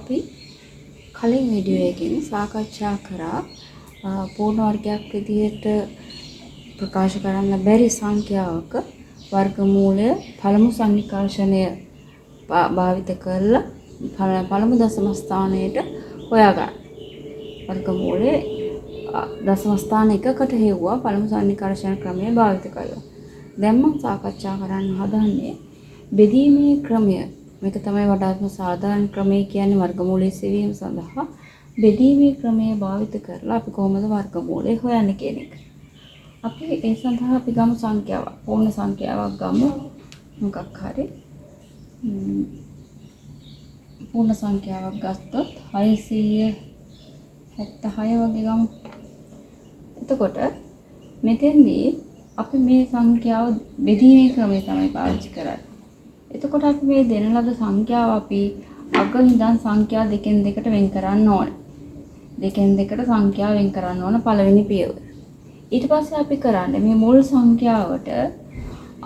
අපි කලින් වීඩියෝ එකකින් සාකච්ඡා කරා පූර්ණ වර්ගයක් විදිහට ප්‍රකාශ කරන්න බැරි සංඛ්‍යාවක වර්ගමූලය පළමු සන්නිකර්ෂණය භාවිත කරලා පළමු දශම ස්ථානයට හොයාගන්න. වර්ගමූලයේ දශම ස්ථාන එකකට හෙව්වා පළමු සන්නිකර්ෂණ ක්‍රමය භාවිත කරලා. දැන් මම සාකච්ඡා කරන්න හදන්නේ බෙදීමේ ක්‍රමය. මේක තමයි වඩාත්ම සාධාරණ ක්‍රමය කියන්නේ වර්ගමූලයේ සෙවීම සඳහා බෙදීමේ ක්‍රමය භාවිත කරලා අපි කොහොමද වර්ගමූලය හොයන්නේ කියන එක. අපි ඒ සඳහා අපි ගමු සංඛ්‍යාවක්. පූර්ණ සංඛ්‍යාවක් ගමු. මොකක් හරි පූර්ණ සංඛ්‍යාවක් ගත්තොත් 676 වගේ ගමු. එතකොට මෙතෙන්දී අපි මේ සංඛ්‍යාව බෙදීමේ ක්‍රමය තමයි පාවිච්චි කරන්නේ. එතකොට අපි මේ දෙන ලද සංඛ්‍යාව අපි අග ඉඳන් සංඛ්‍යා දෙකෙන් දෙකට වෙන් කරන්න ඕනේ. දෙකෙන් දෙකට සංඛ්‍යාව වෙන් කරන්න ඕන පළවෙනි පියවර. ඊට පස්සේ අපි කරන්නේ මේ මුල් සංඛ්‍යාවට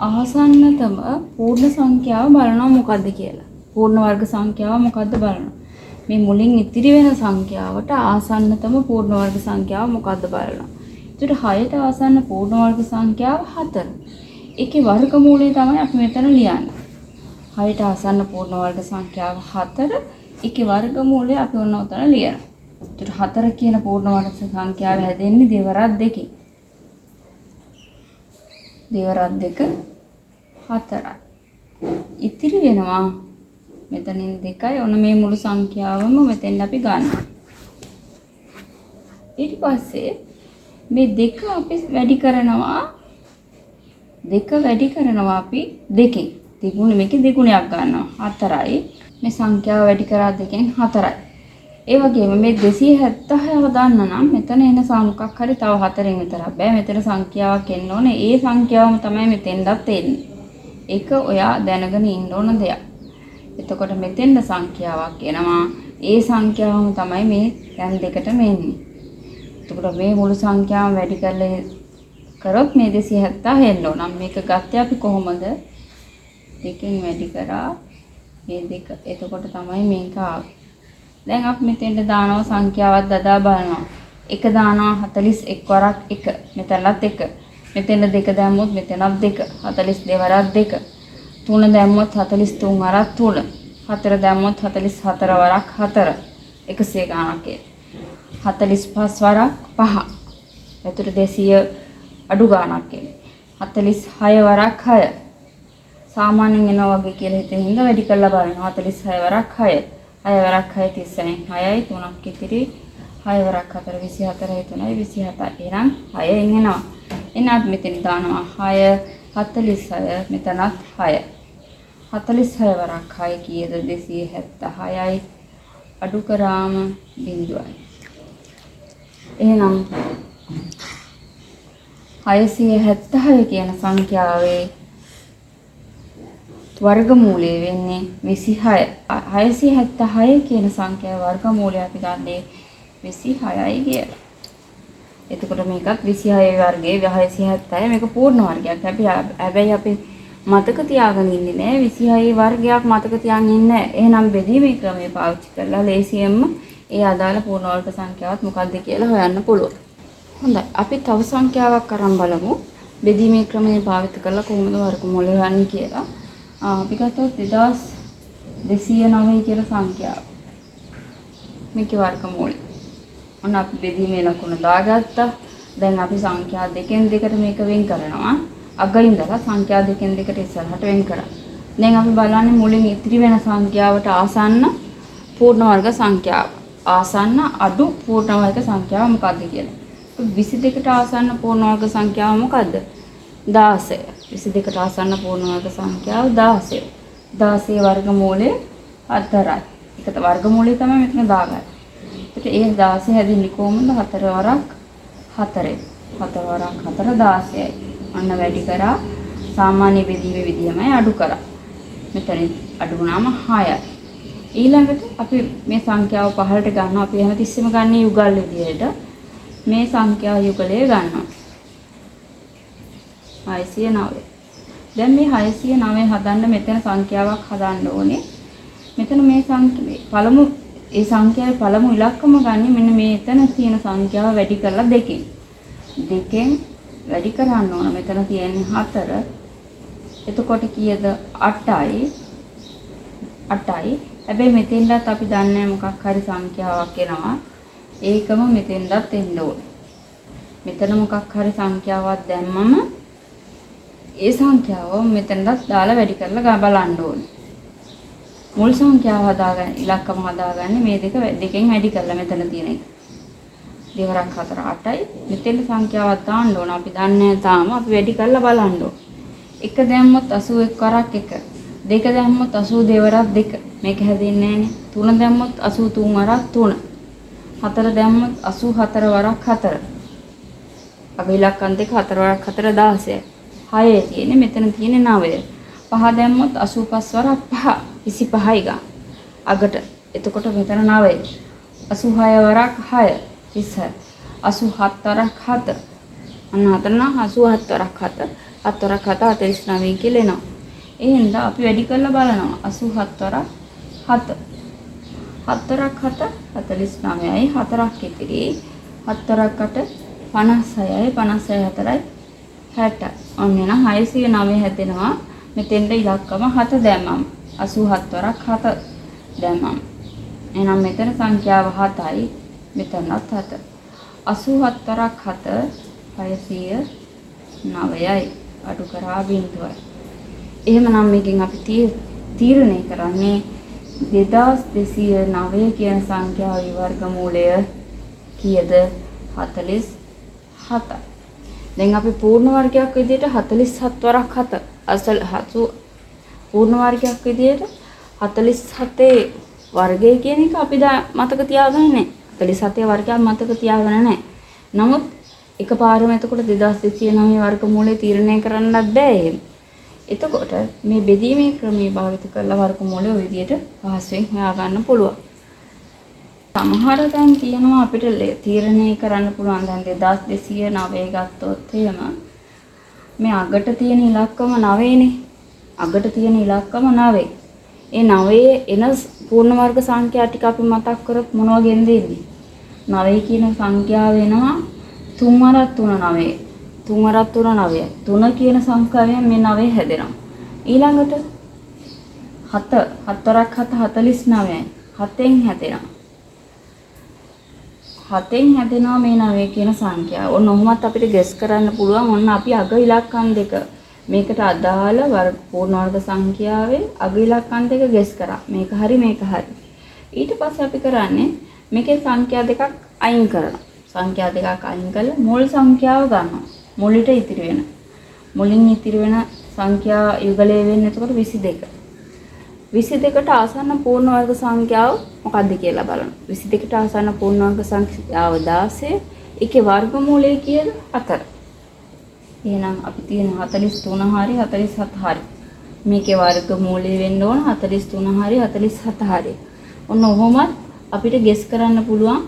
ආසන්නතම පූර්ණ සංඛ්‍යාව බලනවා මොකද්ද කියලා. පූර්ණ වර්ග සංඛ්‍යාව මොකද්ද බලනවා. මේ මුලින් ඉතිරි වෙන සංඛ්‍යාවට ආසන්නතම පූර්ණ වර්ග සංඛ්‍යාව මොකද්ද බලනවා. ඒකට 6ට ආසන්න පූර්ණ වර්ග සංඛ්‍යාව 4. ඒකේ වර්ගමූලය තමයි අපි මෙතන ලියන්නේ. 6ට ආසන්න පූර්ණ වර්ග සංඛ්‍යාව 4. ඒකේ වර්ගමූලය අපි ඔන්න උතන ලියනවා. ඒකට 4 කියන පූර්ණ වර්ග සංඛ්‍යාව හැදෙන්නේ දෙවරක් දෙකකින්. දෙවරක් දෙක 4යි. ඉතිරි වෙනවා මෙතනින් 2යි. ඔන්න මේ මුළු සංඛ්‍යාවම මෙතෙන් අපි ගන්නවා. ඊට පස්සේ මේ 2 අපි වැඩි කරනවා. 2 වැඩි කරනවා අපි 2කින්. දෙගුණ මේකේ දෙගුණයක් ගන්නවා 4යි. මේ සංඛ්‍යාව වැඩි කරා 2කින් 4යි. ඒ වගේම මේ 276 දාන්න නම් මෙතන එන මොකක් හරි තව 4න් විතරක් බෑ. මෙතන සංඛ්‍යාවක් එන්න ඕනේ. ඒ සංඛ්‍යාවම තමයි මෙතෙන්දත් එන්නේ. ඒක ඔයා දැනගෙන ඉන්න ඕන දෙයක්. එතකොට මෙතෙන්ද සංඛ්‍යාවක් එනවා. ඒ සංඛ්‍යාවම තමයි මේ දැන් දෙකටම එන්නේ. එතකොට මේ මුළු සංඛ්‍යාවම වැඩි කරලා කරොත් මේ 270 එන්න ඕන. මේක ගත්තේ අපි කොහොමද? දෙකෙන් වැඩි කරා මේ දෙක. එතකොට තමයි මේක ආවේ. දැන් අපි මෙතෙන්ට දානවා සංඛ්‍යාවක් දදා බලනවා. 1 දානවා 41 වරක් 1. මෙතනත් 1. මෙතෙන්ට 2 දැම්මොත් මෙතනත් 2. 42 වරක් 2. 3 දැම්මොත් 43 වරක් 3. 4 දැම්මොත් 44 වරක් 4. 100 ගණනක් 45 වරක් 5. එතකොට 200 අඩු ගණනක් 46 වරක් 6. සාමාන්‍යයෙන් එනවා වගේ කියලා හිතෙන හින්දා වැඩි කරලා බලනවා 46 වරක් 6. 6 වරක් 6 39 6යි 3ක් ඉතිරි 6 වරක් 4 24යි 3යි 27යි. එහෙනම් 6න් එනවා. එනත් මෙතන දානවා 6 46 මෙතනත් 6. 46 වරක් 6 කීයද 276යි. අඩු කරාම බිඳුවයි. එහෙනම් 676 කියන සංඛ්‍යාවේ වර්ගමූලය වෙන්නේ 26. 676 කියන සංඛ්‍යාවේ වර්ගමූලය අපි ගන්නේ 26යි කියලා. එතකොට මේකත් 26 වර්ගයේ 676 මේක පූර්ණ වර්ගයක්. හැබැයි අපි මතක තියාගෙන ඉන්නේ නෑ 26 වර්ගයක් මතක තියාගෙන ඉන්නේ නෑ. එහෙනම් බෙදීමේ ක්‍රමය පාවිච්චි කරලා ලේසියෙන්ම ඒ අදාළ පූර්ණ වර්ග සංඛ්‍යාවත් මොකක්ද කියලා හොයන්න පුළුවන්. හොඳයි. අපි තව සංඛ්‍යාවක් අරන් බලමු. බෙදීමේ ක්‍රමය පාවිච්චි කරලා කොහොමද වර්ගමූලය හොයන්නේ කියලා. අපි ගත්තොත් 2209 කියලා සංඛ්‍යාව. මේකේ වර්ගමූලය. ඔන්න අපි බෙදීමේ ලකුණ දාගත්තා. දැන් අපි සංඛ්‍යා දෙකෙන් දෙකට මේක වෙන් කරනවා. අග ඉඳලා සංඛ්‍යා දෙකෙන් දෙකට ඉස්සරහට වෙන් කරා. දැන් අපි බලන්නේ මුලින් ඉතිරි වෙන සංඛ්‍යාවට ආසන්න පූර්ණ වර්ග සංඛ්‍යාව. ආසන්න අඩු පූර්ණ වර්ග සංඛ්‍යාව මොකක්ද කියලා. 22ට ආසන්න පූර්ණ වර්ග සංඛ්‍යාව මොකද්ද? 16. 22ට ආසන්න පූර්ණ වර්ග සංඛ්‍යාව 16. 16 වර්ගමූලය 4යි. ඒකට වර්ගමූලය තමයි මෙතන දාගන්නේ. ඒකට ඒ 16 හැදින්නේ කොහොමද? 4 වරක් 4. 4 වරක් 4 16යි. අන්න වැඩි කරා සාමාන්‍ය බෙදීමේ විදියමයි අඩු කරා. මෙතන අඩු වුණාම 6යි. ඊළඟට අපි මේ සංඛ්‍යාව පහළට ගන්නවා. අපි හැමතිස්සෙම ගන්නේ යුගල් විදියට. මේ සංඛ්‍යා යුගලය ගන්නවා. 609. දැන් මේ 609 හදන්න මෙතන සංඛ්‍යාවක් හදන්න ඕනේ. මෙතන මේ පළමු ඒ සංඛ්‍යාවේ පළමු ඉලක්කම ගන්න මෙන්න මේ එතන තියෙන සංඛ්‍යාව වැඩි කරලා දෙකෙන්. දෙකෙන් වැඩි කරන්න ඕන. මෙතන තියෙන්නේ 4. එතකොට කීයද? 8යි. 8යි. හැබැයි මෙතෙන්වත් අපි දන්නේ මොකක් හරි සංඛ්‍යාවක් එනවා. ඒකම මෙතෙන්වත් එන්න ඕනේ. මෙතන මොකක් හරි සංඛ්‍යාවක් දැම්මම ඒ සංඛ්‍යාව මෙතනට දාලා වැඩි කරලා බලන්න ඕනේ. මුල් සංඛ්‍යාව හදාගන්න ඉලක්කම හදාගන්නේ මේ දෙකෙන් වැඩි කරලා මෙතන තියෙන එක. දෙවරක් 4 8යි. මෙතෙන් සංඛ්‍යාවක් දාන්න ඕන. අපි දන්නේ තාම අපි වැඩි කරලා බලන්න ඕන. 1 දැම්මොත් 81 වරක් 1. 2 දැම්මොත් 82 වරක් 2. මේක හැදෙන්නේ නැහනේ. 3 දැම්මොත් 83 වරක් 3. 4 දැම්මොත් 84 වරක් 4. අපි ඉලක්කම් දෙක 4 වරක් 4 16. 6 තියෙන්නේ මෙතන තියෙන්නේ 9. 5 දැම්මොත් 85 වරක් 5. 25යි ගන්න. අගට. එතකොට මෙතන 9. 86 වරක් 6. 36. 87 වරක් 7. අන්න හතර නම් 87 වරක් 7. 7 වරක් 7 49 කියලා එනවා. ඒ හින්දා අපි වැඩි කරලා බලනවා. 87 වරක් 7. 7 වරක් 7 49යි. 4ක් ඉතිරි. 7 වරක් 8 56යි. 56 4යි 60. ඔන්න එන 609 හැදෙනවා. මෙතෙන්ද ඉලක්කම 7 දැම්මම 87 වරක් 7 දැම්මම. එහෙනම් මෙතන සංඛ්‍යාව 7යි. මෙතනත් 7. 87 වරක් 7 609යි. අඩු කරා බිඳුවයි. එහෙමනම් මේකෙන් අපි තීරණය කරන්නේ 2209 කියන සංඛ්‍යාවේ වර්ගමූලය කීයද? 47. දැන් අපි පූර්ණ වර්ගයක් විදිහට 47 වරක් 7 අසල පූර්ණ වර්ගයක් විදිහට 47 වර්ගය කියන එක අපි මතක තියාගන්නේ නැහැ. 47 වර්ගයක් මතක තියාගන්න නැහැ. නමුත් එකපාරම එතකොට 2209 වර්ගමූලය තීරණය කරන්නත් බෑ එහෙම. එතකොට මේ බෙදීමේ ක්‍රමයේ භාවිත කරලා වර්ගමූලය ඔය විදිහට පහසුවෙන් හොයාගන්න පුළුවන්. සමහර තැන් තියෙනවා අපිට තීරණය කරන්න පුළුවන් දැන් 2209 ගත්තොත් එහෙම මේ අගට තියෙන ඉලක්කම 9නේ. අගට තියෙන ඉලක්කම 9. ඒ 9 එන පූර්ණ වර්ග සංඛ්‍යා ටික අපි මතක් කරොත් මොන වගේද එන්නේ? 9 කියන සංඛ්‍යාව වෙනවා 3 වරක් 3 9. 3 වරක් 3 9. 3 කියන සංඛ්‍යාවෙන් මේ 9 හැදෙනවා. ඊළඟට 7 වරක් 7 49යි. 7ෙන් හැදෙනවා. 7ෙන් හැදෙනවා මේ 9 කියන සංඛ්‍යාව. ඔන්න ඔහොමත් අපිට ගෙස් කරන්න පුළුවන්. ඔන්න අපි අග ඉලක්කම් දෙක මේකට අදාළ පූර්ණ වර්ග සංඛ්‍යාවේ අග ඉලක්කම් දෙක ගෙස් කරා. මේක හරි මේක හරි. ඊට පස්සේ අපි කරන්නේ මේකේ සංඛ්‍යා දෙකක් අයින් කරනවා. සංඛ්‍යා දෙකක් අයින් කරලා මුල් සංඛ්‍යාව ගන්නවා. මුලිට ඉතිරි වෙන. මුලින් ඉතිරි වෙන සංඛ්‍යා යුගලය වෙන්නේ එතකොට 22. 22ට ආසන්න පූර්ණ වර්ග සංඛ්‍යාව මොකක්ද කියලා බලන්න. 22ට ආසන්න පූර්ණ වර්ග සංඛ්‍යාව 16. ඒකේ වර්ගමූලය කීයද? 4. එහෙනම් අපි තියෙන 43 හරි 47 හරි. මේකේ වර්ගමූලය වෙන්න ඕන 43 හරි 47 හරි. ඔන්න ඔහොමත් අපිට ගෙස් කරන්න පුළුවන්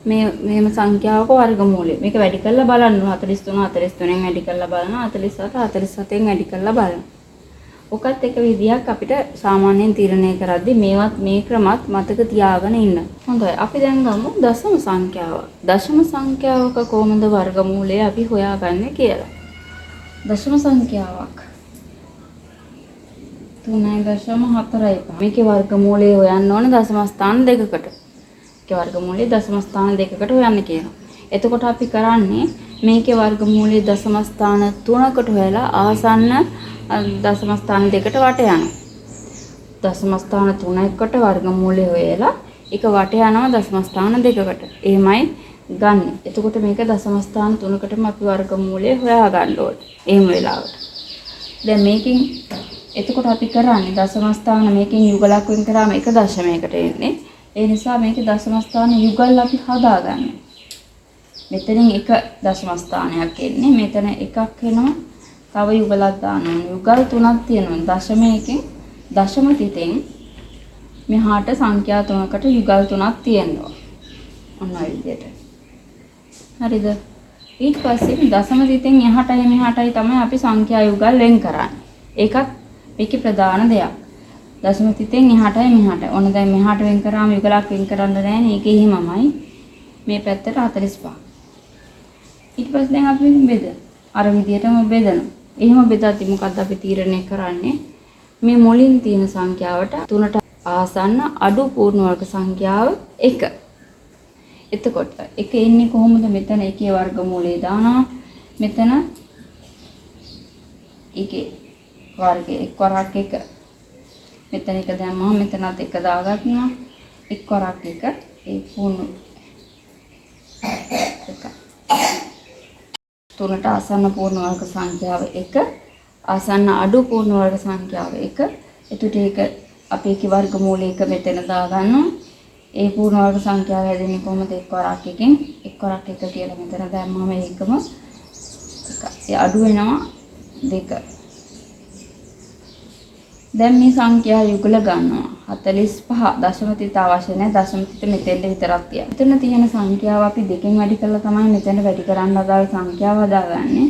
මේම සංඛ්‍යාවක වර්ගමූලය. මේක වැඩි කරලා බලන්න 43 43න් වැඩි කරලා බලනවා 47 47න් වැඩි කරලා බලනවා. ඔකත් එක විදියක් අපිට සාමාන්‍යයෙන් තීරණය කරද්දී මේවත් මේ ක්‍රමත් මතක තියාගෙන ඉන්න. හොඳයි. අපි දැන් ගමු දශම සංඛ්‍යාව. දශම සංඛ්‍යාවක කොහොමද වර්ගමූලය අපි හොයාගන්නේ කියලා. දශම සංඛ්‍යාවක් 3.45. මේකේ වර්ගමූලය හොයන්න ඕන දශම ස්ථාන දෙකකට. මේකේ වර්ගමූලය දශම ස්ථාන දෙකකට හොයන්න කියනවා. එතකොට අපි කරන්නේ මේකේ වර්ගමූලය දශම ස්ථාන 3කට හොයලා ආසන්න දශම ස්ථාන දෙකට වට යනවා. දශම ස්ථාන 3කට වර්ගමූලය හොයලා එක වට යනවා දශම ස්ථාන දෙකකට. එහෙමයි ගන්න. එතකොට මේක දශම ස්ථාන 3කටම අපි වර්ගමූලය හොයා ගන්න ඕනේ. එහෙම වෙලාවට. දැන් මේකෙන් එතකොට අපි කරන්නේ දශම ස්ථාන මේකෙන් යුගලක් වෙන් කරාම එක දශමයකට එන්නේ. ඒ නිසා මේකේ දශම ස්ථාන යුගල් අපි හදාගන්න. මෙතනින් එක දශම ස්ථානයක් එන්නේ. මෙතන එකක් එනවා. තව යුගලක් දානවා. යුගල් 3ක් තියෙනවා. දශමයකින් දශම තිතෙන් මෙහාට සංඛ්‍යා 3කට යුගල් 3ක් තියෙනවා. ඔන්න ඔය විදිහට. හරිද? ඊට පස්සේ දශම තිතෙන් එහාටයි මෙහාටයි තමයි අපි සංඛ්‍යා යුගල් වෙන් කරන්නේ. ඒකත් මේකේ ප්‍රධාන දෙයක්. දශම තිතෙන් එහාටයි මෙහාටයි. ඔන්න දැන් මෙහාට වෙන් කරාම යුගලක් වෙන් කරන්න නැහැ. ඒකේ එහෙමමයි. මේ පැත්තට 45. ඊට පස්සේ දැන් අපි බෙද. අර විදියටම බෙදනවා. එහෙම බෙදද්දි මොකද්ද අපි තීරණය කරන්නේ? මේ මුලින් තියෙන සංඛ්‍යාවට 3ට ආසන්න අඩු පූර්ණ වර්ග සංඛ්‍යාව 1. එතකොට 1 එන්නේ කොහොමද? මෙතන 1 වර්ගමූලය දානවා. මෙතන ඒකේ වර්ගය 1 වරක් 1. මෙතන 1 දැම්මම මෙතනත් 1 දාගන්නවා. 1 වරක් 1 ඒ පූර්ණ 1. 3ට ආසන්න පූර්ණ වර්ග සංඛ්‍යාව 1. ආසන්න අඩු පූර්ණ වර්ග සංඛ්‍යාව 1. එතකොට ඒක අපි ඒකේ වර්ගමූලය 1 මෙතන දාගන්නවා. ඒ පූර්ණ වර්ග සංඛ්‍යාව හැදෙන්නේ කොහොමද? 1 වරක් 1කින් 1 වරක් 1 කියලා මෙතන දැම්මම ඒකම 1. ඒ අඩු වෙනවා 2. දැන් මේ සංඛ්‍යා යුගල ගන්නවා 45. දශම තිත අවශ්‍ය නැහැ. දශම තිත මෙතෙන්ට විතරක් තියන්න. මෙතන තියෙන සංඛ්‍යාව අපි දෙකෙන් වැඩි කරලා තමයි මෙතන වැඩි කරන්න අදාළ සංඛ්‍යාව හදාගන්නේ.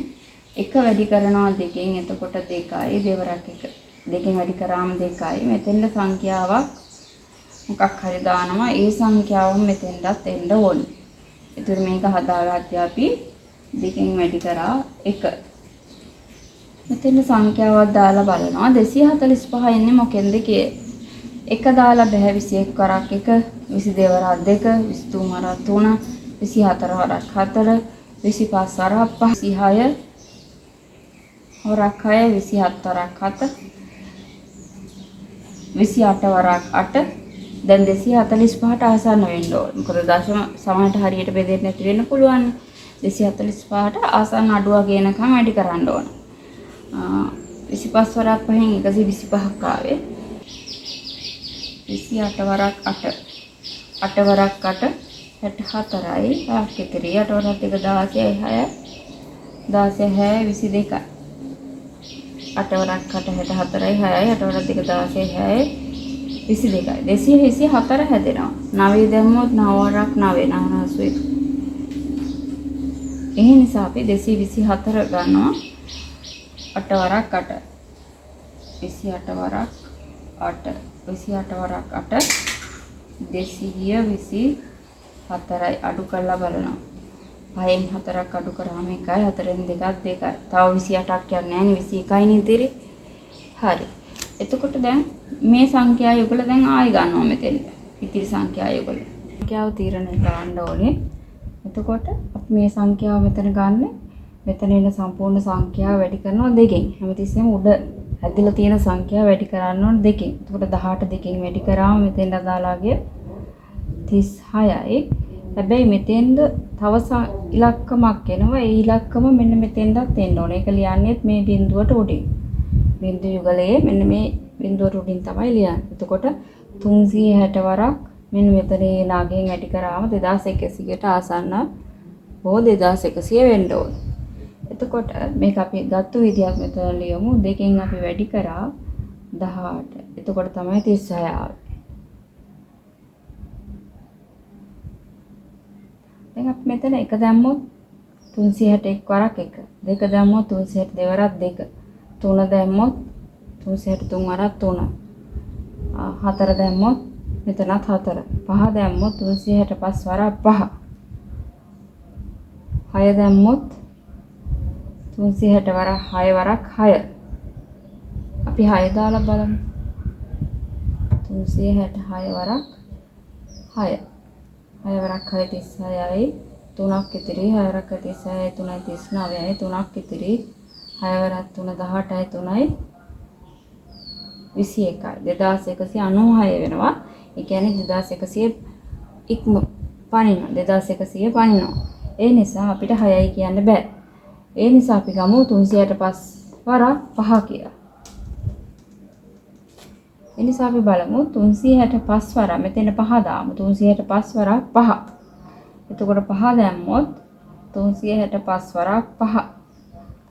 1 වැඩි කරනවා 2කින්. එතකොට 2යි දෙවරක් 1. දෙකෙන් වැඩි කරාම 2යි. මෙතෙන්ට සංඛ්‍යාවක් මොකක් හරි දානවා. ඒ සංඛ්‍යාවම මෙතෙන්ටත් එන්න ඕනේ. ඒතර මේක හදාගත්තී අපි දෙකෙන් වැඩි කරා 1. මෙතන සංඛ්‍යාවක් දාලා බලනවා 245 එන්නේ මොකෙන්ද කියලා. 1 දාලා බෑ 21 වරක් 1, 22 වරක් 2, 23 වරක් 3, 24 වරක් 4, 25 වරක් 5, 26 වරක් 6, 27 වරක් 7, 28 වරක් 8. දැන් 245ට ආසන්න වෙන්න ඕන. මොකද දශම සමහරට හරියට බෙදෙන්නේ නැති වෙන්න පුළුවන්. 245ට ආසන්න අඩුව ගේනකම් වැඩි කරන්න ඕන. 25 වරක් 5න් 125ක් ආවේ. 28 වරක් 8. 8 වරක් 8 64යි. 8 ඉතිරි 8 වරක් 2 16යි 6. 16 22යි. 8 වරක් 8 64යි 6යි. 8 වරක් 2 16යි 6යි. 22යි. 224 හැදෙනවා. 9 දැම්මොත් 9 වරක් 9 9 ඒ නිසා අපි 224 ගන්නවා. 8 වරක් 8. 28 වරක් 8. 28 වරක් 8. 224යි අඩු කරලා බලනවා. 5න් 4ක් අඩු කරාම 1යි 4න් 2ක් 2යි. තව 28ක් යන්නේ නැහැ නේ 21යි නේ ඉතිරි. හරි. එතකොට දැන් මේ සංඛ්‍යා යුගල දැන් ආයෙ ගන්නවා මෙතෙන්ට. ඉතිරි සංඛ්‍යා යුගල. සංඛ්‍යාව තීරණය කරන්න ඕනේ. එතකොට අපි මේ සංඛ්‍යාව මෙතන ගන්න. මෙතන එන සම්පූර්ණ සංඛ්‍යාව වැඩි කරනවා 2කින්. හැමතිස්සෙම උඩ ඇදලා තියෙන සංඛ්‍යාව වැඩි කරන්න ඕන 2කින්. එතකොට 18 2කින් වැඩි කරාම මෙතෙන්ට අදාළාගේ 36යි. හැබැයි මෙතෙන්ද තව ඉලක්කමක් එනවා. ඒ ඉලක්කම මෙන්න මෙතෙන්ටත් එන්න ඕනේ. ඒක ලියන්නේත් මේ බිඳුවට උඩින්. බිඳු යුගලයේ මෙන්න මේ බිඳුවට උඩින් තමයි ලියන්නේ. එතකොට 360 වරක් මෙන්න මෙතන නාගයෙන් වැඩි කරාම 2100ට ආසන්න හෝ 2100 වෙන්න ඕන. එතකොට මේක අපි ගත්ත විදිහක් මෙතන ලියමු. දෙකෙන් අපි වැඩි කරා 18. එතකොට තමයි 36 ආවේ. දැන් අපි මෙතන 1 දැම්මොත් 361 වරක් 1. 2 දැම්මොත් 362 වරක් 2. 3 දැම්මොත් 363 වරක් 3. 4 දැම්මොත් මෙතනත් 4. 5 දැම්මොත් 365 වරක් 5. 6 දැම්මොත් 360 වරක් 6 වරක් 6. අපි 6 දාලා බලමු. 366 වරක් 6. 6 වරක් 6 36යි. 3ක් ඉතිරි 6 වරක් 36යි 3යි 39යි 3ක් ඉතිරි 6 වරක් 3 18යි 3යි 21යි 2196 වෙනවා. ඒ කියන්නේ 2100 ඉක්ම පනිනවා. 2100 පනිනවා. ඒ නිසා අපිට 6යි කියන්න බෑ. ඒ නිසා අපි ගමු 365 වරක් 5 කියලා. ඒ නිසා අපි බලමු 365 වරක් මෙතන 5 දාමු. 365 වරක් 5. එතකොට 5 දැම්මොත් 365 වරක් 5.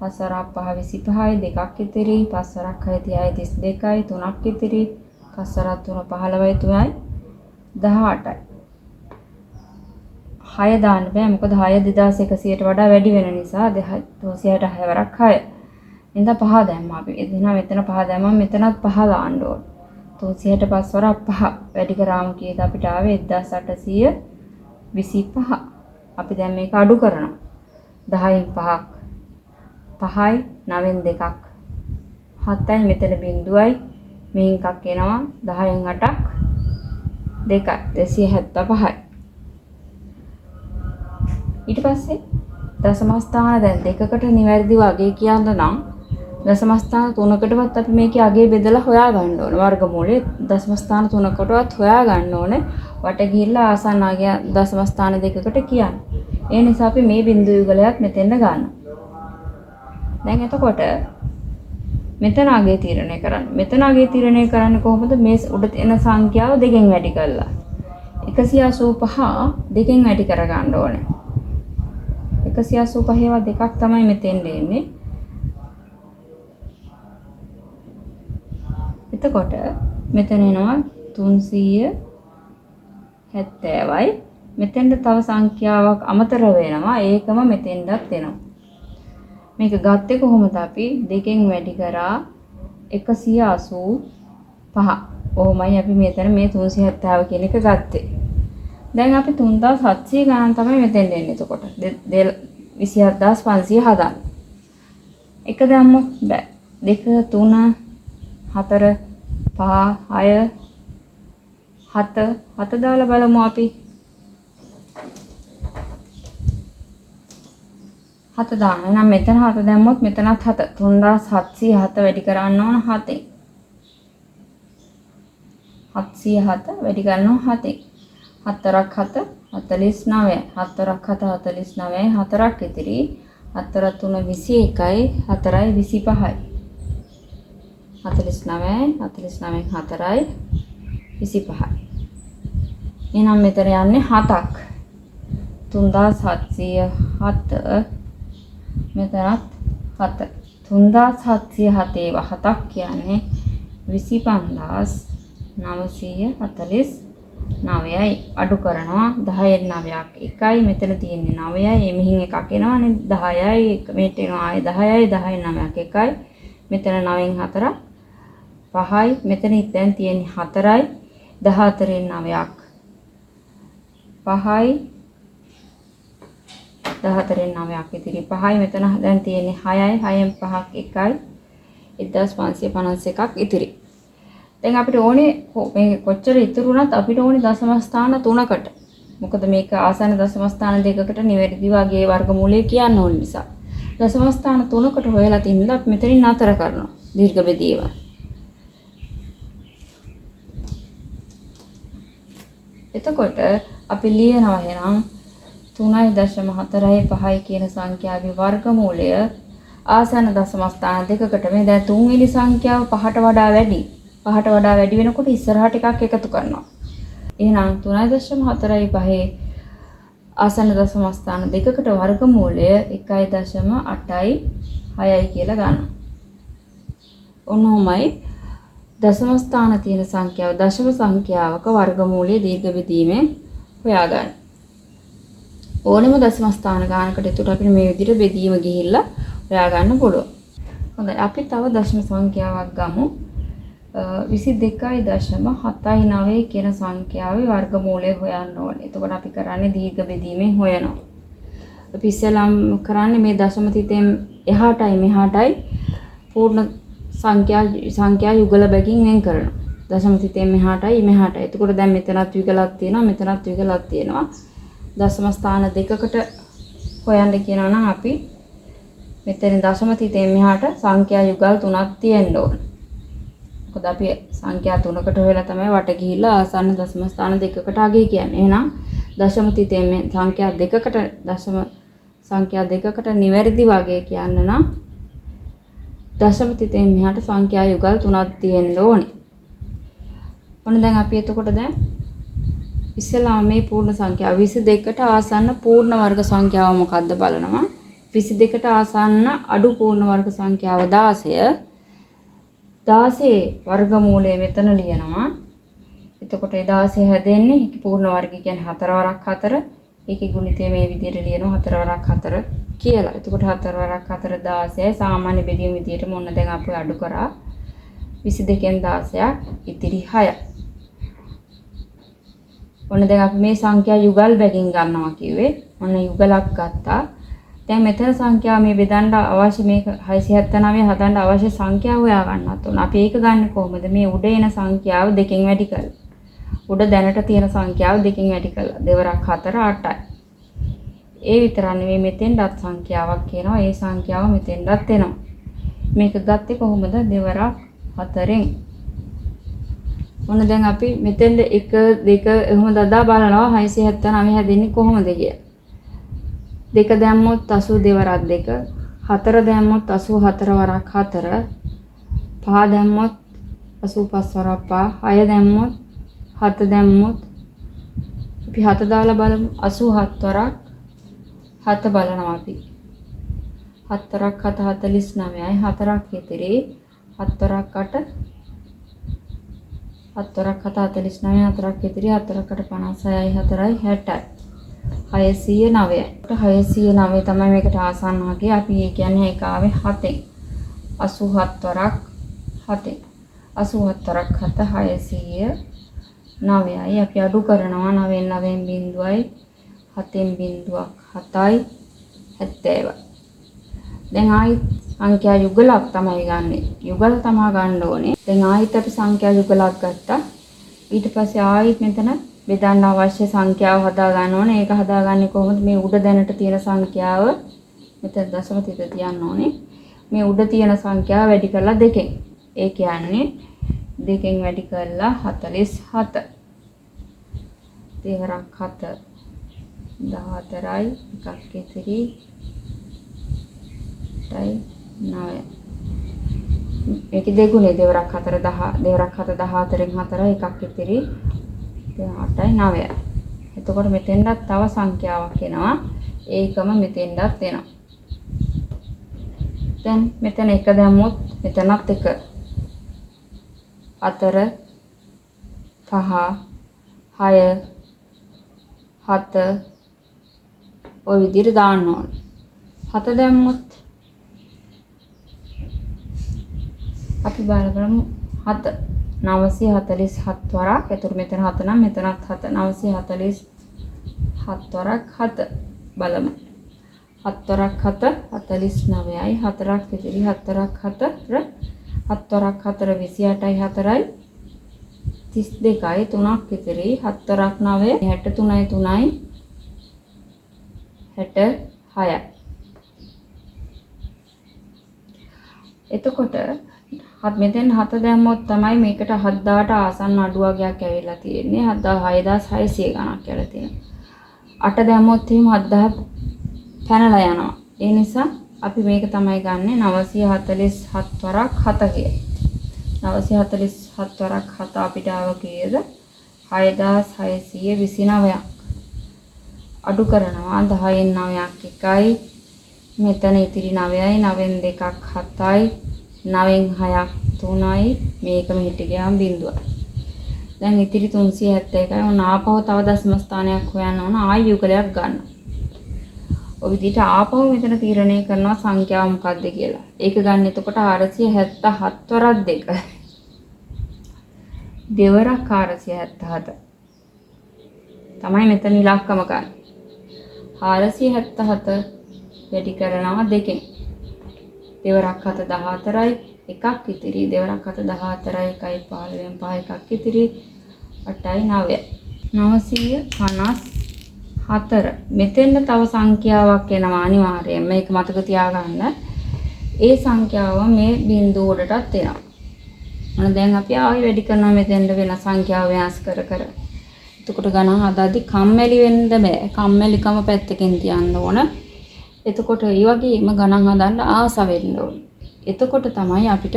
5 වරක් 5 25යි 2ක් ඉතිරි 5 වරක් 6 30යි 32යි 3ක් ඉතිරි 5 වරක් 3 15යි 3යි 18යි. 6 දාන්න බෑ මොකද 6 2100ට වඩා වැඩි වෙන නිසා 366 වරක් 6. එහෙනම් 5 දැම්මා අපි. එදිනා මෙතන 5 දැම්මම මෙතනත් 5 දාන්න ඕන. 365 වරක් 5 වැඩි කරාම කීයද අපිට ආවේ 1825. අපි දැන් මේක අඩු කරනවා. 10න් 5ක් 5යි 9න් 2ක් 7යි මෙතන බිඳුවයි මෙහින් එකක් එනවා 10න් 8ක් 2යි 275යි. ඊට පස්සේ දශම ස්ථාන දැන් දෙකකට නිවැරදිව අගය කියන්න නම් දශම ස්ථාන තුනකටවත් අපි මේකේ අගය බෙදලා හොයා ගන්න ඕනේ. වර්ගමූලයේ දශම ස්ථාන තුනකටවත් හොයා ගන්න ඕනේ. වට ගිහිල්ලා ආසන්න අගය දශම ස්ථාන දෙකකට කියන්නේ. ඒ නිසා අපි මේ බිඳු යුගලයක් මෙතෙන්ද ගන්නවා. දැන් එතකොට මෙතන අගය තීරණය කරන්න. මෙතන අගය තීරණය කරන්නේ කොහොමද? මේ උඩ තියෙන සංඛ්‍යාව දෙකෙන් වැඩි කරලා. 185 දෙකෙන් වැඩි කර ගන්න ඕනේ. 185 ඒවා දෙකක් තමයි මෙතෙන් දෙන්නේ. එතකොට මෙතන එනවා 370යි. මෙතෙන්ද තව සංඛ්‍යාවක් අමතර වෙනවා. ඒකම මෙතෙන්දත් එනවා. මේක ගත්තේ කොහොමද අපි? දෙකෙන් වැඩි කරා 185. ඔහොමයි අපි මෙතන මේ 370 කියන එක ගත්තේ. දැන් අපි 3700 ගණන් තමයි මෙතෙන් දෙන්නේ. එතකොට 27500 හදන්න. එක දැම්මොත් බෑ. 2 3 4 5 6 7 දාලා බලමු අපි. 7 දාන්න. එහෙනම් මෙතන 7 දැම්මොත් මෙතනත් 7. 3707 වැඩි කරන්න ඕන 7ෙන්. 707 වැඩි කරනවා 7ෙන්. 4ක් 7 49. 4ක් 7 49. 4ක් ඉතිරි. 4 3 21යි. 4යි 25යි. 49 49 4යි 25යි. එහෙනම් මෙතන යන්නේ 7ක්. 3707 මෙතනත් 7. 3707 ඒවා 7ක් කියන්නේ 25949යි. අඩු කරනවා 10න් 9ක් 1යි. මෙතන තියෙන්නේ 9යි. මෙහින් එකක් එනවානේ 10යි. මෙතන එනවා ආයේ 10යි. 10න් 9ක් 1යි. මෙතන 9න් 4ක් 5යි. මෙතන දැන් තියෙන්නේ 4යි. 14න් 9ක් 5යි. 14න් 9ක් ඉතිරි 5යි. මෙතන දැන් තියෙන්නේ 6යි. 6න් 5ක් 1යි. 1551ක් ඉතිරි. දැන් අපිට ඕනේ මේ කොච්චර ඉතුරු වුණත් අපිට ඕනේ දශම ස්ථාන 3කට. මොකද මේක ආසන්න දශම ස්ථාන දෙකකට නිවැරදි වගේ වර්ගමූලය කියන්න ඕන නිසා. දශම ස්ථාන 3කට හොයලා තින්ලා අපි මෙතනින් නතර කරනවා. දීර්ඝ බෙදීම. එතකොට අපි ලියනවා එහෙනම් 3.45 කියන සංඛ්‍යාවේ වර්ගමූලය ආසන්න දශම ස්ථාන දෙකකට මේ දැන් තුන්වෙනි සංඛ්‍යාව 5ට වඩා වැඩි. 5ට වඩා වැඩි වෙනකොට ඉස්සරහට එකක් එකතු කරනවා. එහෙනම් 3.45 ආසන්න දශම ස්ථාන දෙකකට වර්ගමූලය 1.86යි කියලා ගන්නවා. ඔන්නෝමයි දශම ස්ථාන තියෙන සංඛ්‍යාව දශම සංඛ්‍යාවක වර්ගමූලය දීර්ඝ බෙදීමෙන් හොයාගන්න. ඕනෙම දශම ස්ථාන ගානකට එතකොට අපිට මේ විදිහට බෙදීම ගිහිල්ලා හොයාගන්න පුළුවන්. හොඳයි අපි තව දශම සංඛ්‍යාවක් ගමු. 22.79 කියන සංඛ්‍යාවේ වර්ගමූලය හොයන්න ඕනේ. එතකොට අපි කරන්නේ දීර්ඝ බෙදීමෙන් හොයනවා. අපි ඉස්සෙල්ලාම කරන්නේ මේ දශම තිතෙන් එහාටයි මෙහාටයි පූර්ණ සංඛ්‍යා යුගල බැගින් වෙන් කරනවා. දශම තිතෙන් මෙහාටයි. එතකොට දැන් මෙතනත් යුගලක් තියෙනවා, මෙතනත් යුගලක් තියෙනවා. දශම ස්ථාන දෙකකට හොයන්න කියනවා නම් අපි මෙතන දශම තිතෙන් මෙහාට සංඛ්‍යා යුගල් 3ක් තියෙන්න ඕනේ. මොකද අපි සංඛ්‍යා 3කට හොයලා තමයි වට ගිහිල්ලා ආසන්න දශම ස්ථාන දෙකකට අගය කියන්නේ. එහෙනම් දශම තිතෙන් මේ සංඛ්‍යා දෙකකට නිවැරදි වගේ කියන්න නම් දශම තිතෙන් මෙහාට සංඛ්‍යා යුගල් 3ක් තියෙන්න ඕනේ. ඔන්න දැන් අපි එතකොට දැන් ඉස්සෙල්ලාම මේ පූර්ණ සංඛ්‍යාව 22ට ආසන්න පූර්ණ වර්ග සංඛ්‍යාව මොකක්ද බලනවා. 22ට ආසන්න අඩු පූර්ණ වර්ග සංඛ්‍යාව 16. 16 වර්ගමූලය මෙතන ලියනවා. එතකොට 16 හැදෙන්නේ පූර්ණ වර්ගය කියන්නේ 4 වරක් 4. ඒකේ ගුණිතය මේ විදිහට ලියනවා 4 වරක් 4 කියලා. එතකොට 4 වරක් 4 16යි සාමාන්‍ය බෙදීම විදිහට මොන දැන් අපි අඩු කරා. 22න් 16ක් ඉතිරි 6. ඔන්න දැන් අපි මේ සංඛ්‍යා යුගල් බැගින් ගන්නවා කිව්වේ. ඔන්න යුගලක් ගත්තා. දැන් මෙතන සංඛ්‍යාව මේ බෙදන්න අවශ්‍ය මේක 679 හදන්න අවශ්‍ය සංඛ්‍යාව හොයා ගන්නත් ඕන. අපි ඒක ගන්න කොහොමද? මේ උඩ එන සංඛ්‍යාව දෙකෙන් වැඩි කරලා. උඩ දැනට තියෙන සංඛ්‍යාව දෙකෙන් වැඩි කරලා. දෙවරක් 4 8යි. ඒ විතරක් නෙවෙයි මෙතෙන්වත් සංඛ්‍යාවක් කියනවා. ඒ සංඛ්‍යාව මෙතෙන්වත් එනවා. මේක ගත්තේ කොහොමද? දෙවරක් 4ෙන්. ඔන්න දැන් අපි මෙතෙන්ද 1 2 එහෙම දදා බලනවා 679 හැදෙන්නේ කොහොමද කියලා. 2 දැම්මොත් 82 වරක් 2, 4 දැම්මොත් 84 වරක් 4, 5 දැම්මොත් 85 වරක් 5, 6 දැම්මොත් 7 දැම්මොත් අපි 7 දාලා බලමු 87 වරක් 7 බලනවා අපි. 7 වරක් 7 49යි 4ක් ඉතිරි 7 වරක් 8 7 වරක් 7 49 4ක් ඉතිරි 4ක් 8 56යි 4යි 60යි 609යි 609 තමයි මේකට ආසන්න වගේ අපි ඒ කියන්නේ ඒක ආවේ 7ෙන් 87 වරක් 7ෙන් 87 වරක් 7 609යි අපි අඩු කරනවා 9න් 9න් බිඳුවයි 7න් බිඳුවක් 7යි 70යි දැන් ආයිත් සංඛ්‍යා යුගලක් තමයි ගන්නෙ. යුගල තමයි ගන්න ඕනේ. දැන් ආයිත් අපි සංඛ්‍යා යුගලක් ගත්තා. ඊට පස්සේ ආයිත් මෙතන බෙදන්න අවශ්‍ය සංඛ්‍යාව හදා ගන්න ඕනේ. ඒක හදාගන්නේ කොහොමද? මේ උඩ දැනට තියෙන සංඛ්‍යාව මෙතන දශම තිත තියන්න ඕනේ. මේ උඩ තියෙන සංඛ්‍යාව වැඩි කරලා 2කින්. ඒ කියන්නේ 2කින් වැඩි කරලා 47. දෙවරක් 7 14යි එකක් ඉතිරි 9. මේකේ දෙගුණේ දෙවරක් 4 10 දෙවරක් 7 14න් 4 එකක් ඉතිරි 8යි 9යි. එතකොට මෙතෙන්වත් තව සංඛ්‍යාවක් එනවා. ඒකම මෙතෙන්වත් එනවා. දැන් මෙතන 1 දැම්මොත් මෙතනත් 1 4 5 6 7 ඔය විදිහට දාන්න ඕනේ. 7 දැම්මොත් අපි බලමු 7 947 වරක්. එතකොට මෙතන 7 නම් මෙතනත් 7 947 වරක් 7 බලමු. 7 වරක් 7 49යි 4ක් ඉතිරි 4ක් 4 7 වරක් 4 28යි 4යි 32යි 3ක් ඉතිරි 7 වරක් 9 63යි 3යි 66යි. එතකොට මෙතෙන් 7 දැම්මොත් තමයි මේකට 7000ට ආසන්න අඩු වගේක් ඇවිල්ලා තියෙන්නේ. 6600 ගණක් කියලා තියෙනවා. 8 දැම්මොත් එහෙම 7000 පැනලා යනවා. ඒ නිසා අපි මේක තමයි ගන්නෙ 947 වරක් 7 කියලා. 947 වරක් 7 අපිට ආව කීයද? 6629ක්. අඩු කරනවා 10න් 9ක් 1යි. මෙතන ඉතිරි 9යි 9න් 2ක් 7යි 9න් 6ක් 3යි මේක මෙහෙට ගියාම බිඳුව. දැන් ඉතිරි 371යි. ඔන්න ආපහු තව දශම ස්ථානයක් හොයන්න ඕන. ආයි යුගලයක් ගන්න. ඔය විදිහට ආපහු මෙතන තීරණය කරනවා සංඛ්‍යාව මොකක්ද කියලා. ඒක ගන්න එතකොට 477 වරක් 2. දෙවරක් 477. තමයි මෙතන ඉලක්කම ගන්න. 477 වැඩි කරනවා 2කින්. දෙවරක් 7 14යි එකක් ඉතිරි දෙවරක් 7 14යි 1යි 15න් 5 එකක් ඉතිරි 8යි 9යි 954 මෙතෙන්ද තව සංඛ්‍යාවක් එනවා අනිවාර්යයෙන් මේක මතක තියාගන්න. ඒ සංඛ්‍යාව මේ බිංදුව උඩටත් එනවා. මොන දැන් අපි ආයෙ වැඩි කරනවා මෙතෙන්ද වෙන සංඛ්‍යාව වෙනස් කර කර. එතකොට ගණන් හදාදී කම්මැලි වෙන්න බෑ. කම්මැලිකම පැත්තකින් තියන්න ඕන. එතකොට ඒ වගේම ගණන් හදන්න ආස වෙන්න ඕනේ. එතකොට තමයි අපිට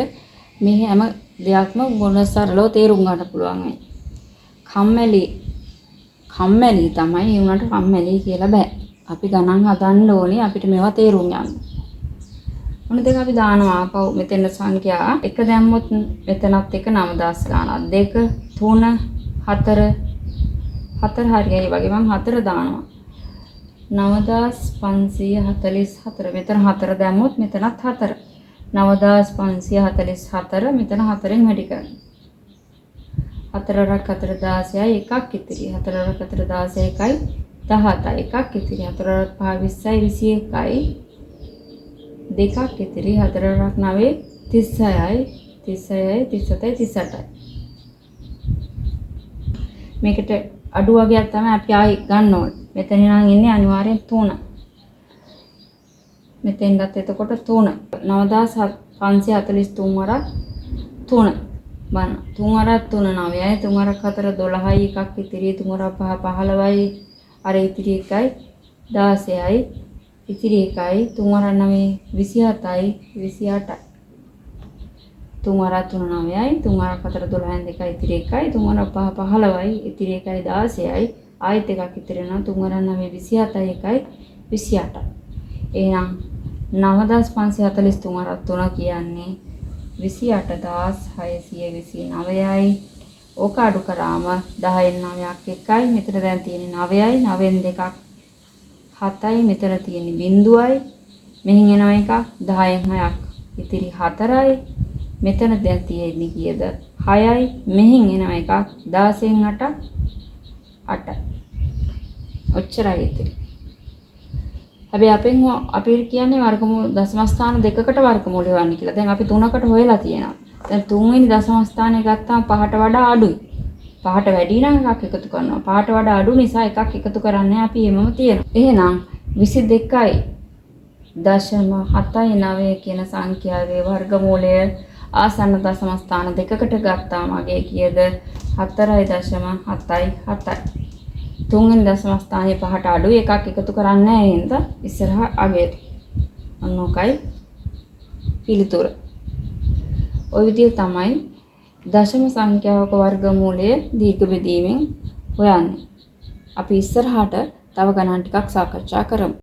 මේ හැම දෙයක්ම මොනසරලව තේරුම් ගන්න පුළුවන් වෙන්නේ. කම්මැලි තමයි උනට කම්මැලි කියලා බෑ. අපි ගණන් හදන්න ඕනේ අපිට මේවා තේරුම් ගන්න. මොන දෙක අපි දානවා ආපහු මෙතන සංඛ්‍යා 1 දැම්මොත් මෙතනත් 1 9000 ගානක් 2 3 4 හරියයි වගේ මම 4 දානවා. 9544 මෙතන 4 දැම්මොත් මෙතනත් 4 9544 මෙතන 4න් වැඩි කරනවා. 4 වරක් 4 16යි එකක් ඉතිරි. 4 වරක් 4 16යි 17යි එකක් ඉතිරි. 4 වරක් 5 20යි 21යි දෙකක් ඉතිරි. 4 වරක් 9 36යි 37යි 38යි. මේකට අඩු වගේක් තමයි අපි ආයි ගන්න ඕනේ. මෙතන නම් ඉන්නේ අනිවාර්යෙන් 3. මෙතෙන්වත් එතකොට 3 9543 වරක් 3 බන්න 3 වරක් 3 9යි 3 වරක් 4 12යි එකක් ඉතිරි 3 වරක් 5 15යි අර ඉතිරි එකයි 16යි ඉතිරි එකයි 3 වරක් 9 27යි 28යි 3 වරක් 3 9යි 3 වරක් 4 12න් 2යි ඉතිරි එකයි 3 වරක් 5 15යි ඉතිරි එකයි 16යි ආයෙත් එකක් ඉතිරි වෙනවා 3 වරක් 9 27යි එකයි 28යි. එහෙනම් 9543 වරක් 3 කියන්නේ 28629යි. ඕක අඩු කරාම 10න් 9ක් එකයි. මෙතන දැන් තියෙන්නේ 9යි. 9න් 2ක් 7යි. මෙතන තියෙන්නේ බිඳුවයි. මෙහින් එනවා එකක් 10න් 6ක් ඉතිරි 4යි. මෙතන දැන් තියෙන්නේ කීයද 6යි. මෙහින් එනවා එකක් 16න් 8ක් 8යි. ඔච්චරයි ඉතිරි. හැබැයි අපි කියන්නේ වර්ගමූල දශම ස්ථාන දෙකකට වර්ගමූල හොයන්න කියලා. දැන් අපි 3කට හොයලා තියෙනවා. දැන් 3 වෙනි දශම ස්ථානය ගත්තාම 5ට වඩා අඩුයි. 5ට වැඩි නම් එකක් එකතු කරනවා. 5ට වඩා අඩු නිසා එකක් එකතු කරන්නේ අපි එමම තියෙනවා. එහෙනම් 22.79 කියන සංඛ්‍යාවේ වර්ගමූලය ආසන්න දශම ස්ථාන දෙකකට ගත්තාම අගේ කීයද 4.77යි. 3 වෙනි දශම ස්ථානයේ 5ට අඩුයි එකක් එකතු කරන්නේ නැහැ නේද? ඉස්සරහා අගයට. අන්නෝකයි පිළිතුර. ওই විදිහ තමයි දශම සංඛ්‍යාවක වර්ගමූලය දීර්ඝ බෙදීමෙන් හොයන්නේ. අපි ඉස්සරහට තව ගණන් ටිකක් සාකච්ඡා කරමු.